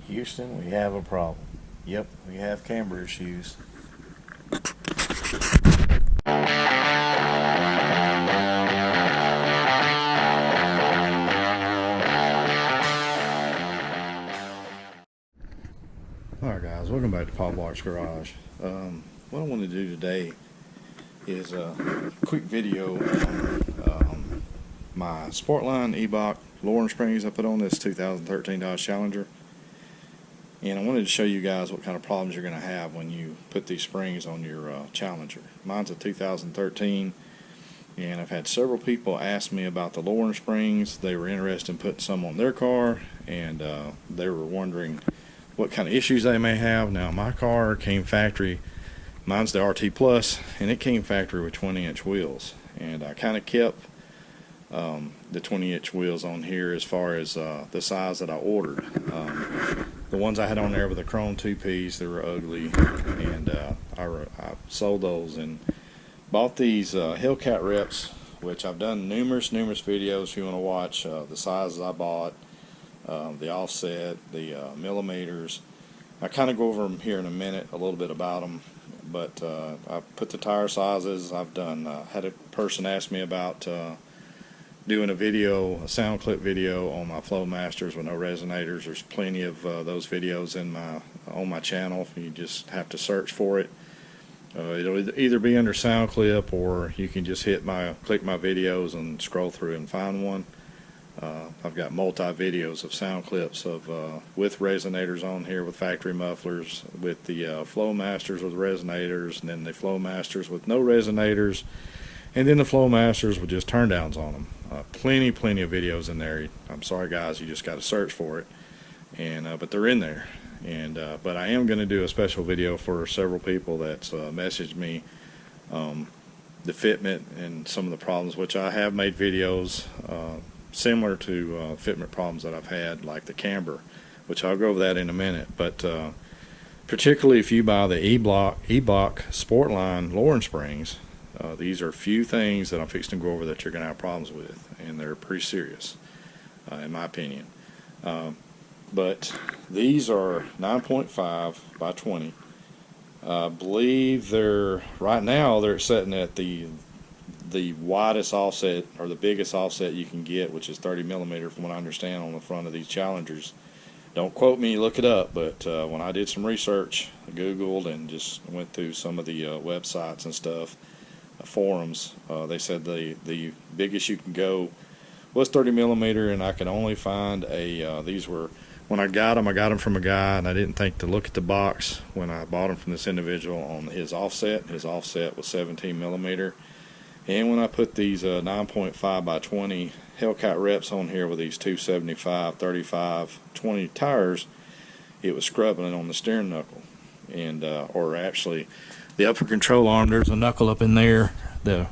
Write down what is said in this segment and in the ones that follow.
Houston, we have a problem. Yep, we have camber issues. Alright guys, welcome back to Paul Black's Garage. What I want to do today is a quick video on my Sportline eibach lowering springs I put on this 2013 Dodge Challenger. And I wanted to show you guys what kind of problems you're going to have when you put these springs on your Challenger. Mine's a 2013, and I've had several people ask me about the lowering springs. They were interested in putting some on their car, and they were wondering what kind of issues they may have. Now, my car came factory. Mine's the RT Plus, and it came factory with 20-inch wheels. And I kind of kept the 20-inch wheels on here as far as the size that I ordered. The ones I had on there were the chrome 2Ps. They were ugly, and I sold those and bought these Hellcat reps, which I've done numerous videos. If you want to watch the sizes I bought, the offset, the millimeters. I kind of go over them here in a minute, a little bit about them. But I put the tire sizes. I've done. Had a person ask me about doing a video, a sound clip video on my Flowmasters with no resonators. There's plenty of those videos on my channel. You just have to search for it. It'll either be under sound clip, or you can just click my videos and scroll through and find one. I've got multi videos of sound clips of with resonators on here, with factory mufflers, with the Flowmasters with resonators, and then the Flowmasters with no resonators, and then the Flowmasters with just turn downs on them. Plenty of videos in there. I'm sorry guys, you just got to search for it, and but they're in there. And but I am going to do a special video for several people that's messaged me the fitment and some of the problems, which I have made videos similar to fitment problems that I've had, like the Camber, which I'll go over that in a minute. But particularly if you buy the eibach Sportline lowering springs, these are a few things that I'm fixing to go over that you're going to have problems with, and they're pretty serious, in my opinion. But these are 9.5 by 20. I believe right now they're sitting at the widest offset, or the biggest offset you can get, which is 30 millimeter from what I understand, on the front of these Challengers. Don't quote me, look it up, but when I did some research, I Googled and just went through some of the websites and stuff, forums, they said the biggest you can go was 30 millimeter, and I could only find these were, when I got them from a guy, and I didn't think to look at the box when I bought them from this individual on his offset. His offset was 17 millimeter. And when I put these 9.5 by 20 Hellcat reps on here with these 275, 35, 20 tires, it was scrubbing on the steering knuckle. And or actually the upper control arm, there's a knuckle up in there the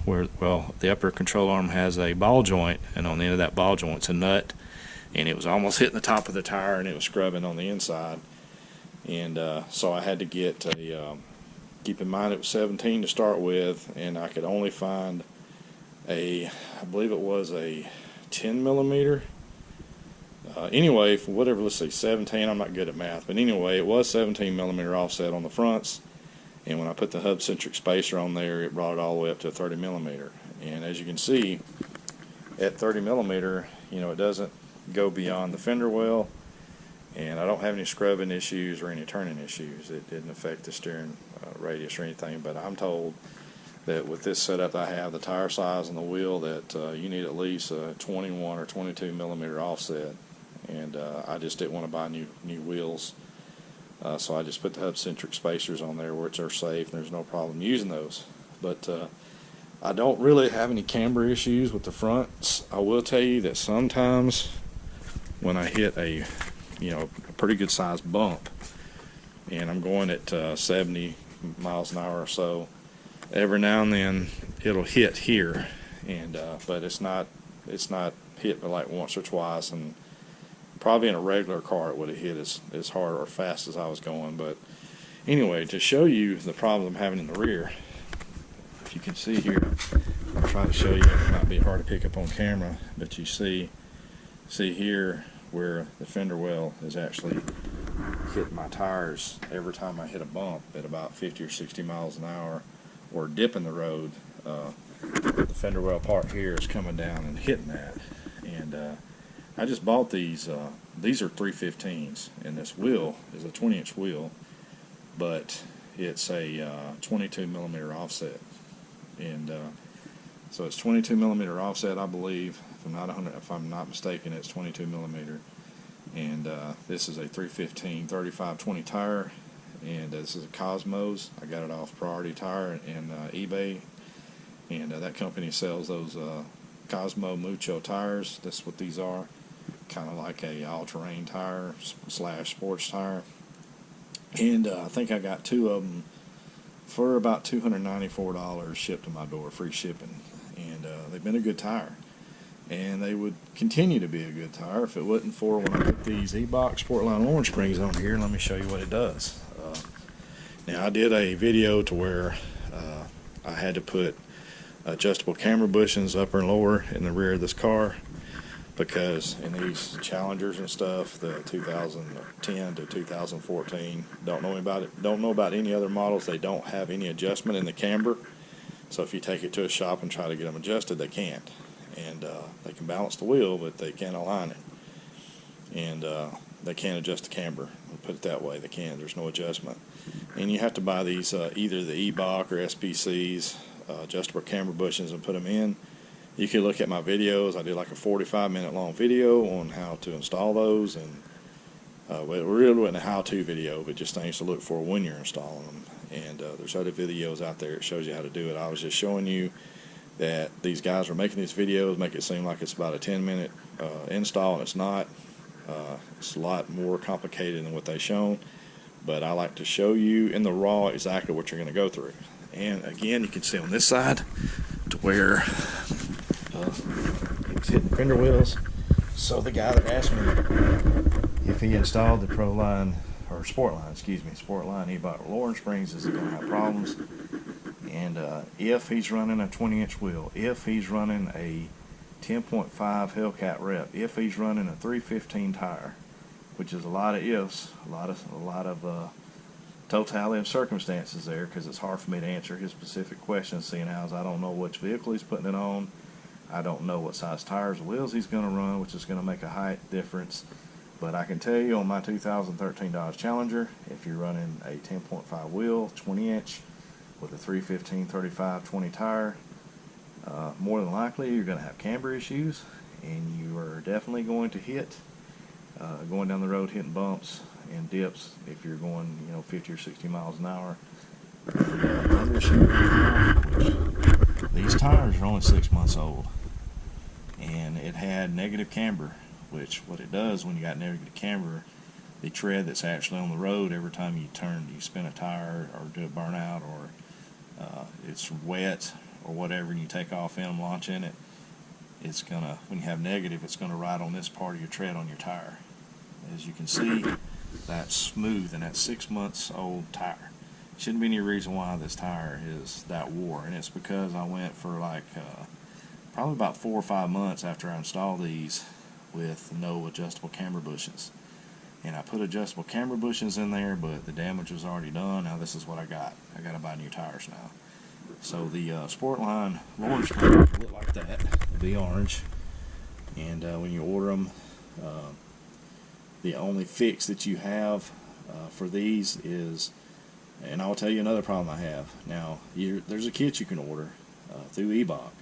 upper control arm has a ball joint, and on the end of that ball joint's a nut, and it was almost hitting the top of the tire, and it was scrubbing on the inside. And so I had to get keep in mind it was 17 to start with, and I could only find I believe it was a 10 millimeter. Anyway, for whatever, let's say 17, I'm not good at math, but anyway, it was 17 millimeter offset on the fronts, and when I put the hub centric spacer on there, it brought it all the way up to 30 millimeter. And as you can see, at 30 millimeter, you know, it doesn't go beyond the fender well, and I don't have any scrubbing issues or any turning issues. It didn't affect the steering radius or anything, but I'm told that with this setup I have, the tire size and the wheel, that you need at least a 21 or 22 millimeter offset, and I just didn't want to buy new wheels, so I just put the hub centric spacers on there, which are safe, and there's no problem using those. But I don't really have any camber issues with the fronts. I will tell you that sometimes when I hit a pretty good sized bump, and I'm going at 70 miles an hour or so, every now and then it'll hit here, and but it's not hit but like once or twice, and probably in a regular car it would have hit as hard or fast as I was going. But anyway, to show you the problem I'm having in the rear, if you can see here, I'll try to show you. It might be hard to pick up on camera, but you see here where the fender well is actually hit my tires every time I hit a bump at about 50 or 60 miles an hour, or dipping the road. The fender well part here is coming down and hitting that. And I just bought these. These are 315s, and this wheel is a 20-inch wheel, but it's a 22 millimeter offset. And so it's 22 millimeter offset, I believe. If I'm not mistaken, it's 22 millimeter. And this is a 315 35/20 tire, and this is a Cosmos. I got it off Priority Tire and eBay, and that company sells those Cosmo Mucho tires. That's what these are, kind of like a all-terrain tire / sports tire. And I think I got 2 of them for about $294 shipped to my door, free shipping. And they've been a good tire, and they would continue to be a good tire if it wasn't for when I put these eibach Sportline Lawrence springs on here. Let me show you what it does. Now, I did a video to where I had to put adjustable camber bushings upper and lower in the rear of this car, because in these Challengers and stuff, the 2010 to 2014, don't know about any other models, they don't have any adjustment in the camber. So if you take it to a shop and try to get them adjusted, they can't. And they can balance the wheel, but they can't align it. And they can't adjust the camber. We'll put it that way. They can't. There's no adjustment. And you have to buy these either the eibach or SPCs, adjustable camber bushings, and put them in. You can look at my videos. I did like a 45-minute long video on how to install those, and well, it really wasn't a how-to video, but just things to look for when you're installing them. And there's other videos out there that shows you how to do it. I was just showing you that these guys are making these videos, make it seem like it's about a 10-minute install, and it's not. It's a lot more complicated than what they've shown, but I like to show you in the raw exactly what you're going to go through. And again, you can see on this side to where it's hitting fender wheels. So the guy that asked me if he installed the Sportline eibach Lawrence springs, is he going to have problems? And if he's running a 20-inch wheel, if he's running a 10.5 Hellcat rep, if he's running a 315 tire, which is a lot of ifs, a lot of totality of circumstances there, because it's hard for me to answer his specific questions, seeing as I don't know which vehicle he's putting it on. I don't know what size tires and wheels he's going to run, which is going to make a height difference. But I can tell you on my 2013 Dodge Challenger, if you're running a 10.5 wheel, 20-inch, with a 315 35/20 tire, more than likely you're going to have camber issues, and you are definitely going to hit going down the road, hitting bumps and dips if you're going 50 or 60 miles an hour. These tires are only 6 months old, and it had negative camber, which what it does when you got negative camber, the tread that's actually on the road every time you spin a tire or do a burnout, or it's wet or whatever, and you take off in them, launch in it, it's gonna, when you have negative, it's gonna ride on this part of your tread on your tire. As you can see, that's smooth, and that's 6 months old tire. Shouldn't be any reason why this tire is that wore, and it's because I went for like probably about 4 or 5 months after I installed these with no adjustable camber bushings. And I put adjustable camber bushings in there, but the damage was already done. Now this is what I got. I got to buy new tires now. So the Sportline Lawrence springs look like that. They'll be orange. And when you order them, the only fix that you have for these is, and I'll tell you another problem I have. Now, there's a kit you can order through eibach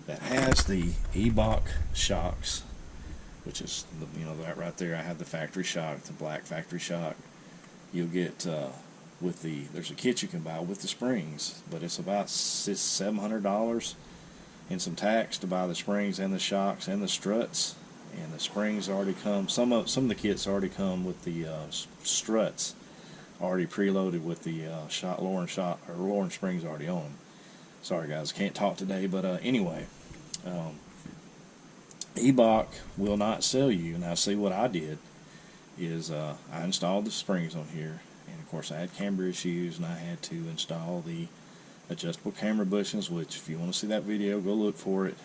that has the eibach shocks, which is that right there. I have the factory shock, the black factory shock. You'll get there's a kit you can buy with the springs, but it's about $700 and some tax to buy the springs and the shocks and the struts. And the springs already come. Some of the kits already come with the struts already preloaded with the Lawrence springs already on them. Sorry guys, can't talk today, but anyway. eibach will not sell you. Now see, what I did is I installed the springs on here, and of course I had camber issues, and I had to install the adjustable camber bushings, which if you want to see that video, go look for it.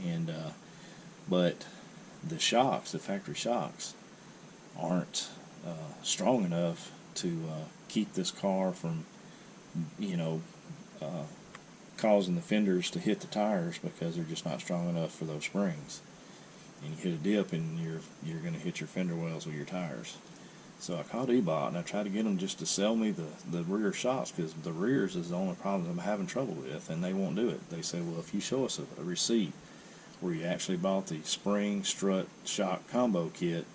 And but the shocks, the factory shocks, aren't strong enough to keep this car from, you know, causing the fenders to hit the tires, because they're just not strong enough for those springs. And you hit a dip and you're going to hit your fender wells with your tires. So I called eibach and I tried to get them just to sell me the rear shocks, because the rears is the only problem I'm having trouble with, and they won't do it. They say, well, if you show us a receipt where you actually bought the spring, strut, shock combo kit,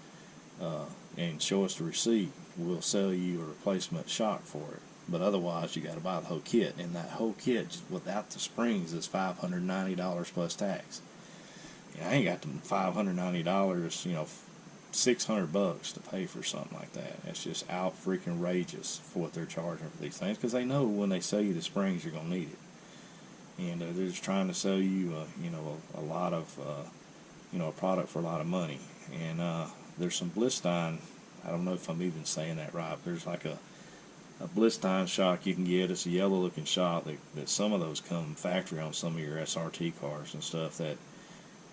and show us the receipt, we'll sell you a replacement shock for it. But otherwise, you got to buy the whole kit, and that whole kit, just without the springs, is $590 plus tax. I ain't got them $590, you know, $600 to pay for something like that. That's just out freaking outrageous for what they're charging for these things, because they know when they sell you the springs, you're gonna need it, and they're just trying to sell you, you know, a lot of, you know, a product for a lot of money. And there's some Sportline. I don't know if I'm even saying that right. But there's like a Sportline shock you can get. It's a yellow-looking shock that some of those come factory on some of your SRT cars and stuff, that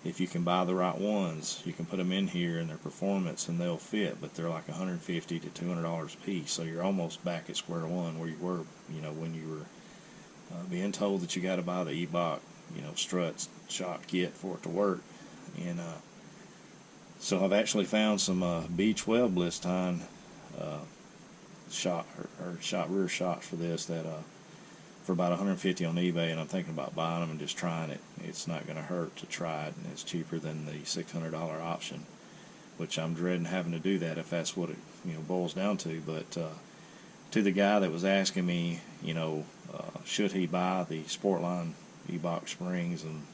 if you can buy the right ones, you can put them in here in their performance and they'll fit, but they're like $150 to $200 a piece. So you're almost back at square one where you were, you know, when you were being told that you got to buy the eibach, you know, strut shock kit for it to work. And so I've actually found some B12 Sportline shot or shot rear shots for this that for about $150 on eBay, and I'm thinking about buying them and just trying it. It's not going to hurt to try it, and it's cheaper than the $600 option, which I'm dreading having to do that if that's what it, you know, boils down to. But to the guy that was asking me, you know, should he buy the Sportline eibach springs, and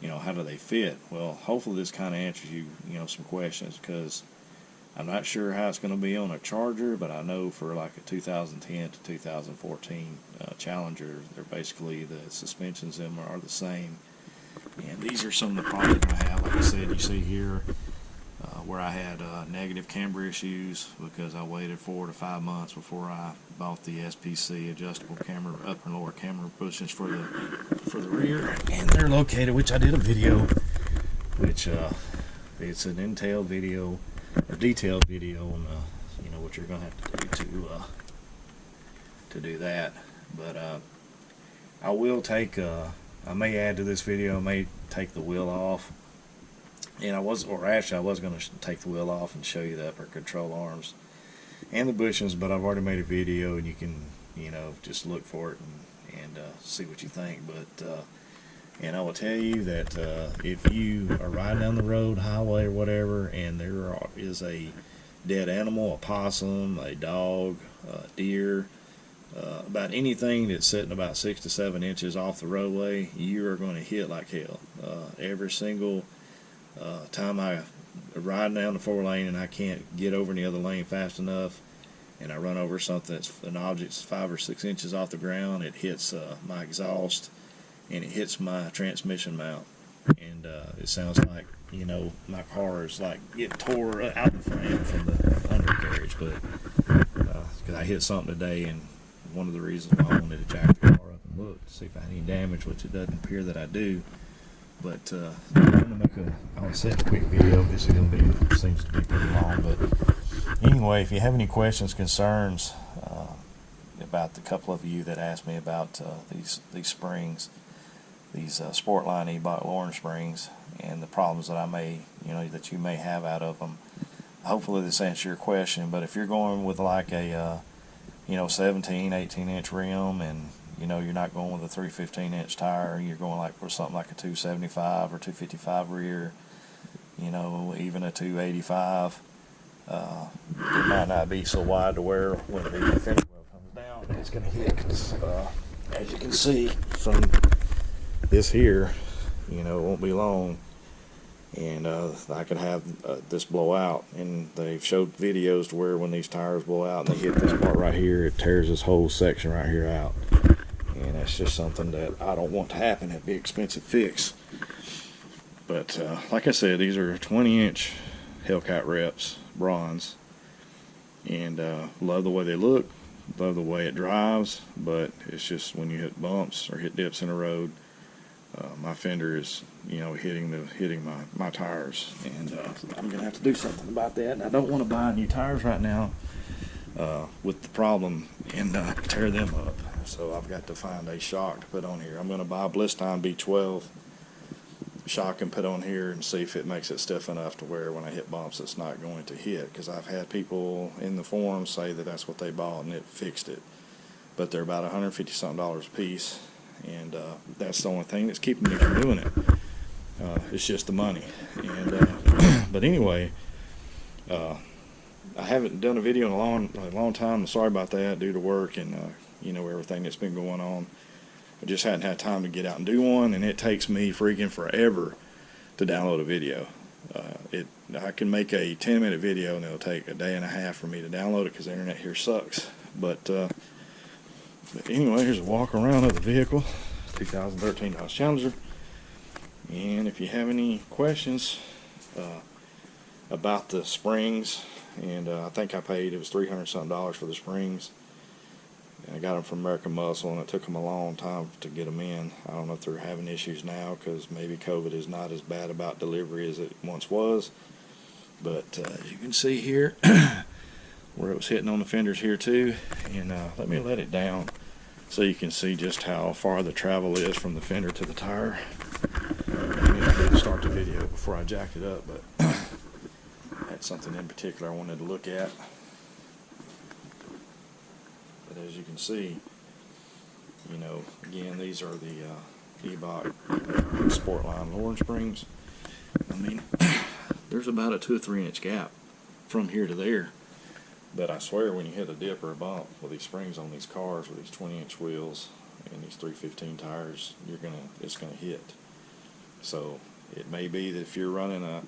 you know, how do they fit? Well, hopefully this kind of answers you, you know, some questions, because I'm not sure how it's going to be on a Charger, but I know for like a 2010 to 2014 Challenger, they're basically, the suspensions in them are the same. And these are some of the problems I have. Like I said, you see here where I had negative camber issues because I waited 4 to 5 months before I bought the SPC adjustable camber, upper and lower camber bushings for the rear, and they're located, which I did a video, which it's an detailed video on you know, what you're going to have to do to do that. But I will take I may add to this video, I may take the wheel off, and I was going to take the wheel off and show you the upper control arms and the bushings, but I've already made a video, and you can, you know, just look for it and see what you think. But and I will tell you that if you are riding down the road, highway or whatever, and there is a dead animal, a possum, a dog, a deer, about anything that's sitting about 6 to 7 inches off the roadway, you are going to hit like hell. Every single time I'm riding down the 4-lane and I can't get over in the other lane fast enough, and I run over something that's an object that's 5 or 6 inches off the ground, it hits my exhaust, and it hits my transmission mount, and it sounds like, you know, my car is like getting tore out the frame from the undercarriage. But because I hit something today, and one of the reasons why I wanted to jack the car up and look to see if I had any damage, which it doesn't appear that I do. But I'm going to make a quick video. This is going to be, seems to be pretty long. But anyway, if you have any questions, concerns about the couple of you that asked me about these springs, these Sportline eibach Lorne springs, and the problems that that you may have out of them, hopefully this answers your question. But if you're going with like a 17, 18-inch rim, and you know, you're not going with a 315-inch tire, you're going like for something like a 275 or 255 rear, you know, even a 285, it might not be so wide to where when the fender well comes down, it's going to hit. As you can see from this here, you know, it won't be long, and I could have this blow out. And they've showed videos to where when these tires blow out and they hit this part right here, it tears this whole section right here out. And that's just something that I don't want to happen. It'd be an expensive fix. But like I said, these are 20-inch Hellcat reps, bronze, and love the way they look, love the way it drives. But it's just when you hit bumps or hit dips in the road, my fender is, you know, hitting my tires, and I'm gonna have to do something about that. And I don't want to buy new tires right now with the problem and tear them up. So I've got to find a shock to put on here. I'm going to buy a Blistine B12 shock and put on here and see if it makes it stiff enough to where when I hit bumps it's not going to hit, because I've had people in the forums say that that's what they bought and it fixed it, but they're about $150 something a piece, and that's the only thing that's keeping me from doing it. It's just the money. And but anyway, I haven't done a video in a long time. I'm sorry about that due to work and you know, everything that's been going on. I just hadn't had time to get out and do one, and it takes me freaking forever to download a video. I can make a 10-minute video and it'll take a day and a half for me to download it because the internet here sucks. But anyway, here's a walk around of the vehicle, 2013 Dodge Challenger. And if you have any questions about the springs, and I think I paid, it was $300 something for the springs. I got them from American Muscle, and it took them a long time to get them in. I don't know if they're having issues now because maybe COVID is not as bad about delivery as it once was. But as you can see here, where it was hitting on the fenders here too. And let me let it down so you can see just how far the travel is from the fender to the tire. I didn't start the video before I jacked it up, but I had something in particular I wanted to look at. But as you can see, you know, again, these are the eibach Sportline lowering springs. I mean, there's about a 2 or 3 inch gap from here to there. But I swear, when you hit a dip or a bump with these springs on these cars with these 20-inch wheels and these 315 tires, it's gonna hit. So it may be that if you're running a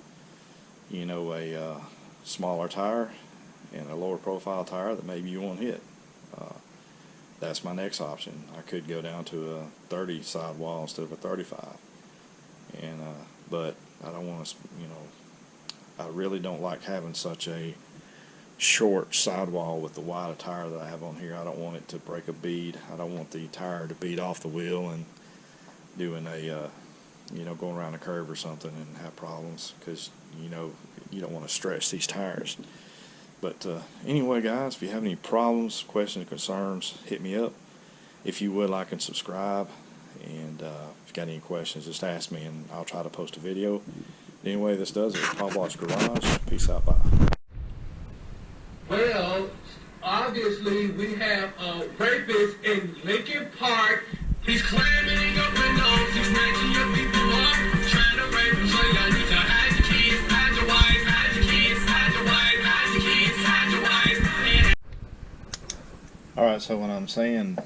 smaller tire and a lower profile tire, that maybe you won't hit. That's my next option. I could go down to a 30 sidewall instead of a 35. And but I don't want to, you know, I really don't like having such a short sidewall with the wide tire that I have on here. I don't want it to break a bead. I don't want the tire to bead off the wheel and doing a you know, going around a curve or something and have problems, because you know, you don't want to stretch these tires. But anyway, guys, if you have any problems, questions, concerns, hit me up. If you would, like and subscribe. And if you got any questions, just ask me and I'll try to post a video. Anyway, this does it. Paul Block's Garage. Peace out. Bye. Well, obviously we have a rapist in Lincoln Park. He's climbing up the nose, he's snatching your people up, trying to rape them. So y'all need to hide your kids, hide your wife, hide your kids, hide your wife, hide your kids, hide your wife. Alright, so when I'm saying,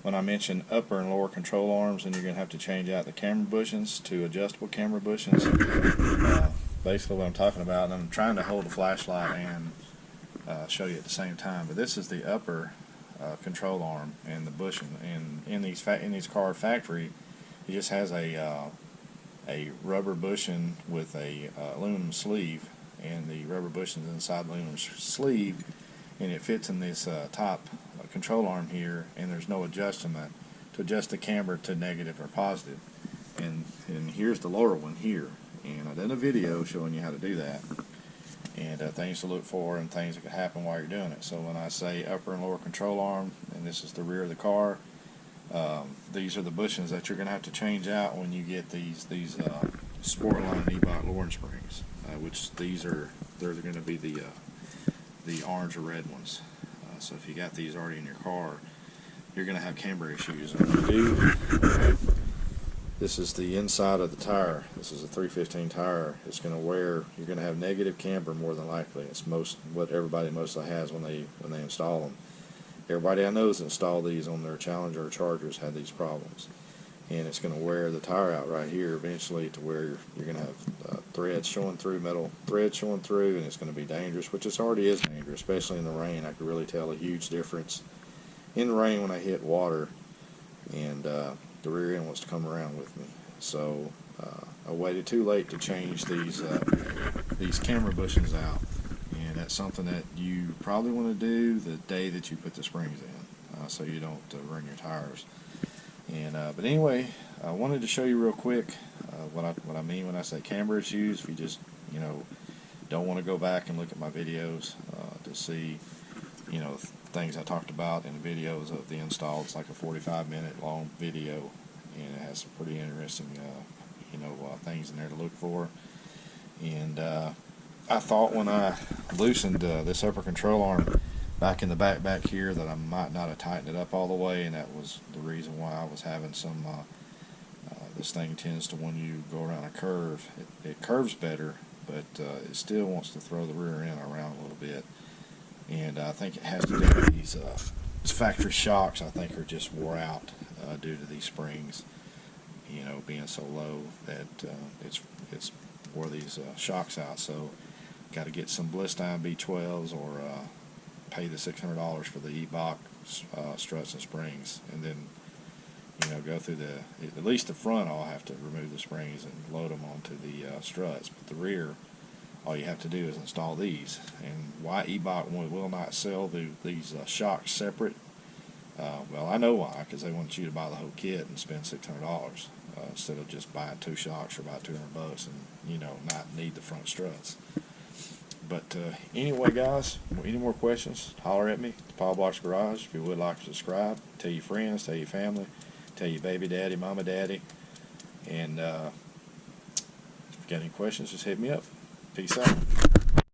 when I mention upper and lower control arms, and you're going to have to change out the camber bushings to adjustable camber bushings, basically what I'm talking about, and I'm trying to hold the flashlight and show you at the same time, but this is the upper control arm and the bushing. And in these car factory, it just has a rubber bushing with a aluminum sleeve, and the rubber bushing is inside the aluminum sleeve, and it fits in this top control arm here, and there's no adjustment to adjust the camber to negative or positive. And here's the lower one here, and I did a video showing you how to do that, and things to look for and things that could happen while you're doing it. So when I say upper and lower control arm, and this is the rear of the car, these are the bushings that you're going to have to change out when you get these Sportline eibach lowering springs, which they're going to be the orange or red ones. So if you got these already in your car, you're going to have camber issues. And when you do, this is the inside of the tire. This is a 315 tire. It's going to wear. You're going to have negative camber more than likely. It's what everybody mostly has when they install them. Everybody I know that's installed these on their Challenger or Chargers had these problems, and it's going to wear the tire out right here eventually to where you're going to have threads showing through, metal threads showing through, and it's going to be dangerous, which it already is dangerous, especially in the rain. I could really tell a huge difference in the rain when I hit water, and the rear end wants to come around with me. So I waited too late to change these camber bushings out, and that's something that you probably want to do the day that you put the springs in, so you don't run your tires. And but anyway, I wanted to show you real quick what I mean when I say camber issues. If you just don't want to go back and look at my videos, to see, you know, things I talked about in the videos of the install. It's like a 45-minute long video, and it has some pretty interesting, things in there to look for. And I thought when I loosened this upper control arm back in the back here that I might not have tightened it up all the way, and that was the reason why I was having some. This thing tends to, when you go around a curve, it curves better, but it still wants to throw the rear end around a little bit. And I think it has to do with these factory shocks. I think are just wore out due to these springs, you know, being so low that it's wore these shocks out. So got to get some Blistein B12s or pay the $600 for the eibach struts and springs, and then, you know, go through at least the front. I'll have to remove the springs and load them onto the struts, but the rear, all you have to do is install these. And why eibach will not sell these shocks separate? Well, I know why, because they want you to buy the whole kit and spend $600 instead of just buying 2 shocks for about $200 and, you know, not need the front struts. But anyway, guys, any more questions, holler at me, the Paul Block's Garage. If you would like to subscribe, tell your friends, tell your family, tell your baby daddy, mama daddy. And if you got any questions, just hit me up. Peace out.